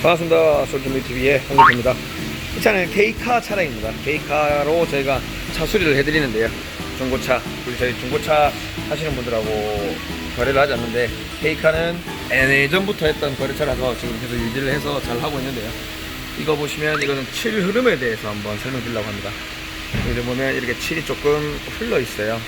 반갑습니다. 솔트미TV의 홍대표입니다. 이 차는 K카 차량입니다. K카로 저희가 차 수리를 해드리는데요. 중고차, 우리 저희 중고차 하시는 분들하고 거래를 하지 않는데, K카는 예전부터 했던 거래차라서 지금 계속 유지를 해서 잘 하고 있는데요. 이거 보시면 이거는 칠 흐름에 대해서 한번 설명드리려고 합니다. 여기 보면 이렇게 칠이 조금 흘러 있어요.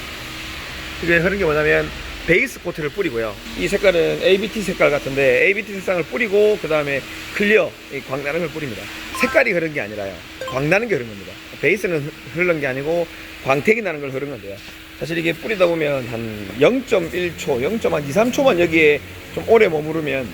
이게 흐른 게 뭐냐면 베이스 코트를 뿌리고요. 이 색깔은 ABT 색깔 같은데 ABT 색상을 뿌리고 그 다음에 클리어, 광나는 걸 뿌립니다. 색깔이 흐른 게 아니라요, 광나는 게 흐른 겁니다. 베이스는 흐른 게 아니고 광택이 나는 걸 흐른 건데요. 사실 이게 뿌리다 보면 한 0.1초, 0.23초만 여기에 좀 오래 머무르면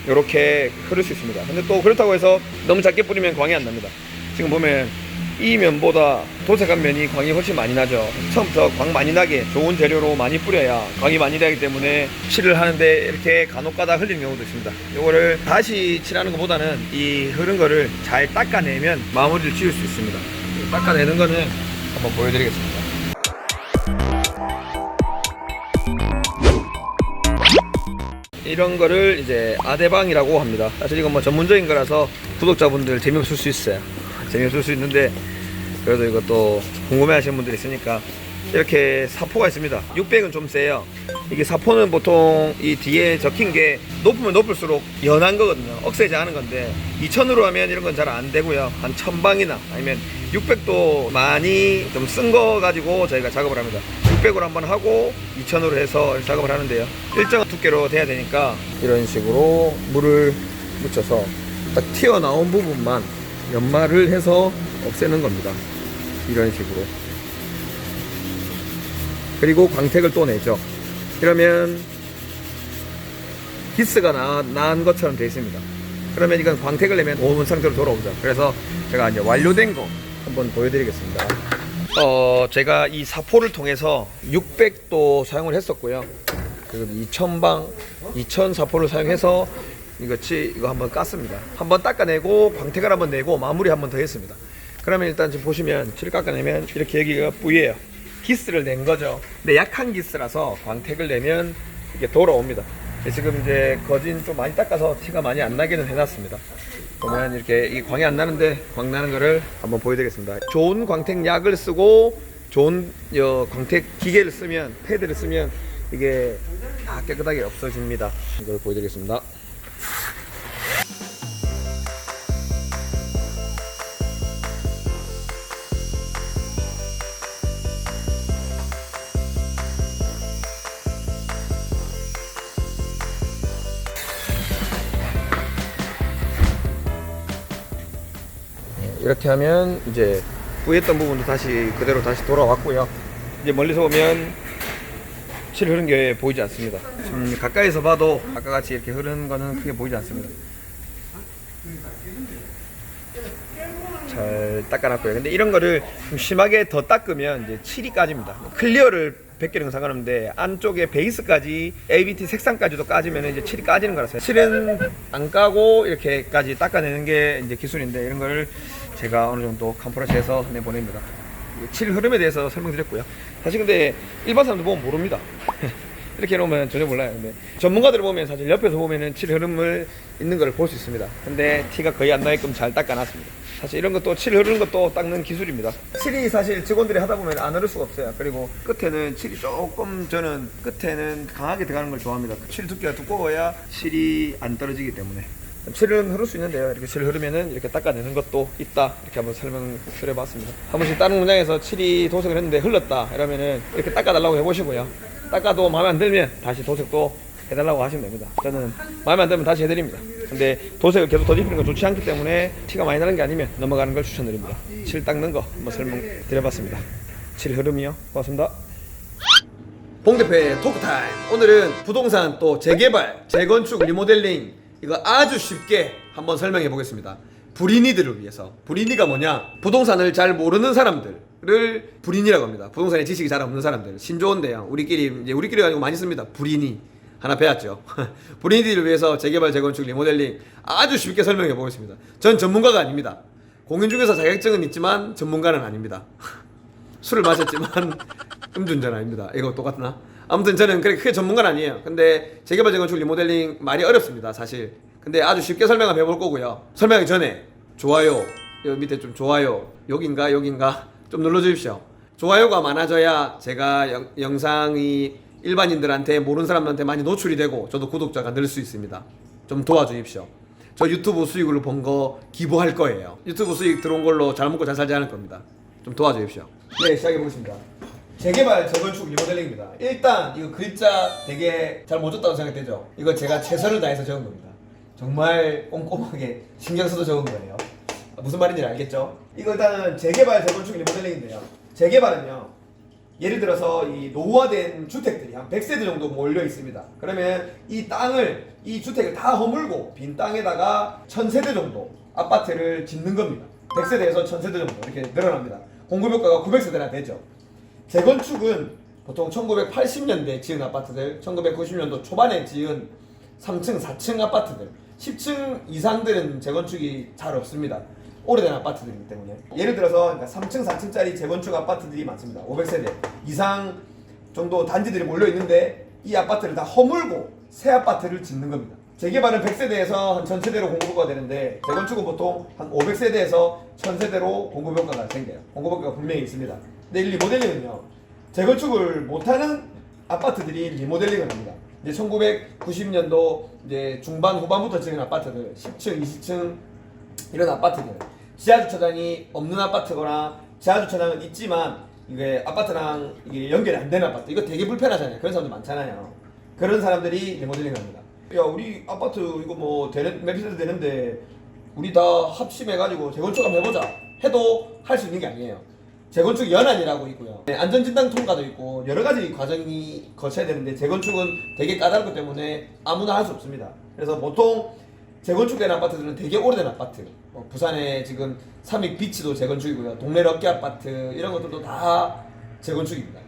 이렇게 흐를 수 있습니다. 근데 또 그렇다고 해서 너무 작게 뿌리면 광이 안 납니다. 지금 보면 이 면보다 도색한 면이 광이 훨씬 많이 나죠. 처음부터 광 많이 나게 좋은 재료로 많이 뿌려야 광이 많이 나기 때문에 칠을 하는데 이렇게 간혹가다 흘리는 경우도 있습니다. 이거를 다시 칠하는 것보다는 이 흐른 거를 잘 닦아내면 마무리를 지을 수 있습니다. 닦아내는 거는 한번 보여드리겠습니다. 이런 거를 이제 아대방이라고 합니다. 사실 이건 뭐 전문적인 거라서 구독자분들 재미없을 수 있어요. 재미없을 수 있는데, 그래도 이것도 궁금해 하시는 분들이 있으니까 이렇게 사포가 있습니다. 600은 좀 세요. 이게 사포는 보통 이 뒤에 적힌 게 높으면 높을수록 연한 거거든요. 억세지 않은 건데 2000으로 하면 이런 건 잘 안 되고요. 한 1000방이나 아니면 600도 많이 좀 쓴 거 가지고 저희가 작업을 합니다. 600으로 한번 하고 2000으로 해서 작업을 하는데요. 일정한 두께로 돼야 되니까 이런 식으로 물을 묻혀서 딱 튀어나온 부분만 연마를 해서 없애는 겁니다. 이런 식으로. 그리고 광택을 또 내죠. 이러면 기스가 난 것처럼 되어 있습니다. 그러면 이건 광택을 내면 고온 상태로 돌아오죠. 그래서 제가 이제 완료된 거 한번 보여드리겠습니다. 제가 이 사포를 통해서 600도 사용을 했었고요. 그리고 2000방, 2000 사포를 사용해서 이거 한번 깠습니다. 한번 닦아내고 광택을 한번 내고 마무리 한번 더 했습니다. 그러면 일단 지금 보시면 칠을 깎아내면 이렇게 여기가 뿌예요. 기스를 낸 거죠. 근데 약한 기스라서 광택을 내면 이게 돌아옵니다. 지금 이제 거진 좀 많이 닦아서 티가 많이 안 나게는 해놨습니다. 보면 이렇게 이 광이 안 나는데 광 나는 거를 한번 보여드리겠습니다. 좋은 광택약을 쓰고 좋은 광택 기계를 쓰면, 패드를 쓰면 이게 다 깨끗하게 없어집니다. 이걸 보여드리겠습니다. 이렇게 하면 이제 뿌였던 부분도 다시 그대로 다시 돌아왔고요. 이제 멀리서 보면 칠 흐른 게 보이지 않습니다. 가까이서 봐도 아까 같이 이렇게 흐르는 거는 크게 보이지 않습니다. 잘 닦아놨고요. 근데 이런 거를 좀 심하게 더 닦으면 이제 칠이 까집니다. 클리어를 벗기는 건 상관없는데 안쪽에 베이스까지 ABT 색상까지도 까지면 이제 칠이 까지는 거라서요. 칠은 안 까고 이렇게까지 닦아내는 게 이제 기술인데, 이런 거를 제가 어느 정도 컴프레스해서 내보냅니다. 칠 흐름에 대해서 설명드렸고요. 사실 근데 일반 사람들 보면 모릅니다. 이렇게 해놓으면 전혀 몰라요. 근데 전문가들 보면 사실 옆에서 보면은 칠 흐름을 있는 걸 볼 수 있습니다. 근데 티가 거의 안 나게끔 잘 닦아놨습니다. 사실 이런 것도 칠 흐르는 것도 닦는 기술입니다. 칠이 사실 직원들이 하다 보면 안 흐를 수가 없어요. 그리고 끝에는 칠이 조금, 저는 끝에는 강하게 들어가는 걸 좋아합니다. 칠 두께가 두꺼워야 칠이 안 떨어지기 때문에. 칠은 흐를 수 있는데요. 이렇게 칠 흐르면은 이렇게 닦아내는 것도 있다. 이렇게 한번 설명을 해봤습니다. 한 번씩 다른 공장에서 칠이 도색을 했는데 흘렀다 이러면은 이렇게 닦아달라고 해보시고요. 닦아도 마음에 안 들면 다시 도색도 해달라고 하시면 됩니다. 저는 마음에 안 들면 다시 해드립니다. 근데 도색을 계속 더듬히는 건 좋지 않기 때문에 티가 많이 나는 게 아니면 넘어가는 걸 추천드립니다. 칠 닦는 거 한번 설명드려봤습니다. 칠 흐름이요. 고맙습니다. 봉 대표의 토크타임. 오늘은 부동산 또 재개발, 재건축, 리모델링 이거 아주 쉽게 한번 설명해 보겠습니다. 불인이들을 위해서. 불인이가 뭐냐? 부동산을 잘 모르는 사람들을 불인이라고 합니다. 부동산에 지식이 잘 없는 사람들. 신조어인데요. 우리끼리 가지고 많이 씁니다. 불인이. 하나 배웠죠. 불인이들을 위해서 재개발, 재건축, 리모델링 아주 쉽게 설명해 보겠습니다. 전 전문가가 아닙니다. 공인중개사 자격증은 있지만 전문가는 아닙니다. 술을 마셨지만 음주운전 아닙니다. 이거 똑같나? 아무튼 저는 그렇게 크게 전문가는 아니에요. 근데 재개발, 재건축, 리모델링 많이 어렵습니다. 사실 근데 아주 쉽게 설명 한번 해볼 거고요. 설명하기 전에 좋아요, 여기 밑에 좀 좋아요, 여긴가 좀 눌러주십시오. 좋아요가 많아져야 제가 영상이 일반인들한테, 모르는 사람들한테 많이 노출이 되고 저도 구독자가 늘 수 있습니다. 좀 도와주십시오. 저 유튜브 수익으로 번 거 기부할 거예요. 유튜브 수익 들어온 걸로 잘 먹고 잘 살지 않을 겁니다. 좀 도와주십시오. 네, 시작해보겠습니다. 재개발, 재건축, 리모델링입니다. 일단 이거 글자 되게 잘 못 줬다고 생각되죠? 이거 제가 최선을 다해서 적은 겁니다. 정말 꼼꼼하게 신경 써서 적은 거예요. 무슨 말인지 알겠죠? 이거 일단은 재개발, 재건축, 리모델링인데요. 재개발은요, 예를 들어서 이 노후화된 주택들이 한 100세대 정도 몰려 있습니다. 그러면 이 땅을, 이 주택을 다 허물고 빈 땅에다가 1000세대 정도 아파트를 짓는 겁니다. 100세대에서 1000세대 정도 이렇게 늘어납니다. 공급효과가 900세대나 되죠. 재건축은 보통 1980년대 지은 아파트들, 1990년도 초반에 지은 3층, 4층 아파트들, 10층 이상들은 재건축이 잘 없습니다. 오래된 아파트들이기 때문에. 예를 들어서 그러니까 3층, 4층짜리 재건축 아파트들이 많습니다. 500세대 이상 정도 단지들이 몰려 있는데 이 아파트를 다 허물고 새 아파트를 짓는 겁니다. 재개발은 100세대에서 한 1000세대로 공급효과가 되는데 재건축은 보통 한 500세대에서 1000세대로 공급효과가 생겨요. 공급효과가 분명히 있습니다. 근데 이 리모델링은요, 재건축을 못하는 아파트들이 리모델링을 합니다. 이제 1990년도 이제 중반 후반부터 지은 아파트들, 10층, 20층 이런 아파트들, 지하주차장이 없는 아파트거나 지하주차장은 있지만 이게 아파트랑 이게 연결이 안 되는 아파트, 이거 되게 불편하잖아요. 그런 사람들 많잖아요. 그런 사람들이 리모델링합니다. 야, 우리 아파트 이거 뭐 몇 세대 되는데 우리 다 합심해가지고 재건축 한번 해보자 해도 할 수 있는 게 아니에요. 재건축 연한이라고 있고요. 네, 안전진단 통과도 있고 여러 가지 과정이 거쳐야 되는데 재건축은 되게 까다롭기 때문에 아무나 할 수 없습니다. 그래서 보통 재건축된 아파트들은 되게 오래된 아파트, 부산에 지금 삼익비치도 재건축이고요. 동네 럭키 아파트 이런 것들도 다 재건축입니다.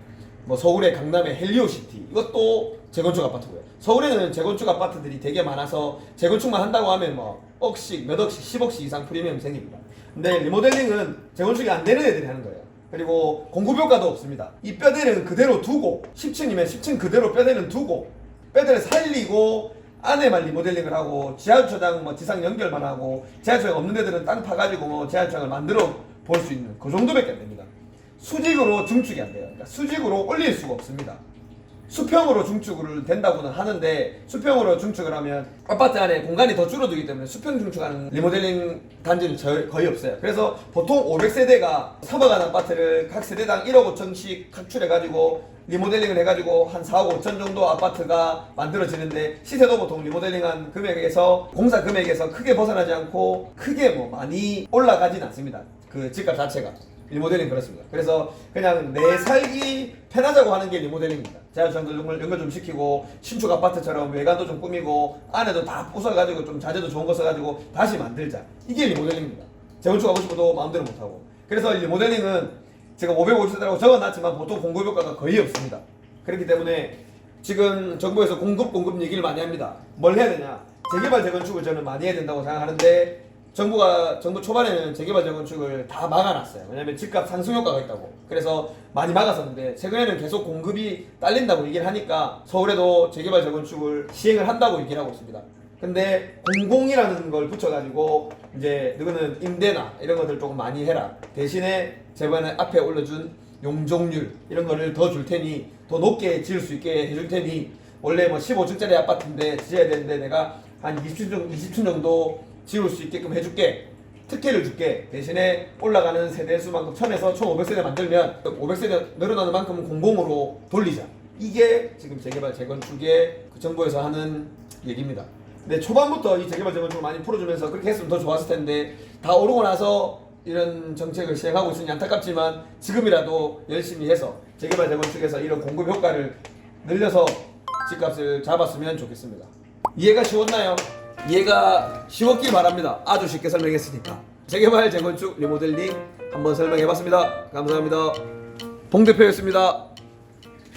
뭐 서울의 강남의 헬리오시티 이것도 재건축 아파트고요. 서울에는 재건축 아파트들이 되게 많아서 재건축만 한다고 하면 뭐 억씩, 몇 억씩, 10억씩 이상 프리미엄이 생깁니다. 근데 리모델링은 재건축이 안 되는 애들이 하는 거예요. 그리고 공급효과도 없습니다. 이 뼈대는 그대로 두고 10층이면 10층 그대로 뼈대는 두고 뼈대를 살리고 안에만 리모델링을 하고 지하주차장 뭐 지상 연결만 하고 지하주차장 없는 데들은 땅 파가지고 뭐 지하주차장을 만들어 볼 수 있는 그 정도밖에 안 됩니다. 수직으로 중축이 안 돼요. 그러니까 수직으로 올릴 수가 없습니다. 수평으로 중축을 된다고는 하는데 수평으로 중축을 하면 아파트 안에 공간이 더 줄어들기 때문에 수평 중축하는 리모델링 단지는 거의 없어요. 그래서 보통 500세대가 사박한 아파트를 각 세대당 1억 5천씩 각출해가지고 리모델링을 해가지고 한 4억 5천 정도 아파트가 만들어지는데 시세도 보통 리모델링한 금액에서 공사 금액에서 크게 벗어나지 않고 크게 뭐 많이 올라가진 않습니다. 그 집값 자체가. 리모델링 그렇습니다. 그래서 그냥 내 살기 편하자고 하는 게 리모델링입니다. 자연주차장도 연결 좀 시키고 신축 아파트처럼 외관도 좀 꾸미고 안에도 다 부숴가지고 좀 자재도 좋은 거 써가지고 다시 만들자. 이게 리모델링입니다. 재건축하고 싶어도 마음대로 못하고. 그래서 리모델링은 제가 550세대라고 적어놨지만 보통 공급효과가 거의 없습니다. 그렇기 때문에 지금 정부에서 공급 얘기를 많이 합니다. 뭘 해야 되냐? 재개발 재건축을 저는 많이 해야 된다고 생각하는데 정부 초반에는 재개발 재건축을 다 막아놨어요. 왜냐면 집값 상승 효과가 있다고. 그래서 많이 막았었는데 최근에는 계속 공급이 딸린다고 얘기를 하니까 서울에도 재개발 재건축을 시행을 한다고 얘기를 하고 있습니다. 근데 공공이라는 걸 붙여가지고 이제 너희는 임대나 이런 것들 조금 많이 해라. 대신에 저번에 앞에 올려준 용적률 이런 거를 더 줄 테니 더 높게 지을 수 있게 해줄 테니 원래 뭐 15층짜리 아파트인데 지어야 되는데 내가 한 20층 정도 지을 수 있게끔 해줄게. 특혜를 줄게. 대신에 올라가는 세대수만큼 1000에서 1500세대 만들면 500세대 늘어나는 만큼은 공공으로 돌리자. 이게 지금 재개발 재건축의 그 정부에서 하는 얘기입니다. 근데 초반부터 이 재개발 재건축을 많이 풀어주면서 그렇게 했으면 더 좋았을 텐데 다 오르고 나서 이런 정책을 시행하고 있으니 안타깝지만 지금이라도 열심히 해서 재개발 재건축에서 이런 공급 효과를 늘려서 집값을 잡았으면 좋겠습니다. 이해가 쉬웠나요? 이해가 쉬웠길 바랍니다. 아주 쉽게 설명했으니까. 재개발 재건축 리모델링 한번 설명해봤습니다. 감사합니다. 봉 대표였습니다.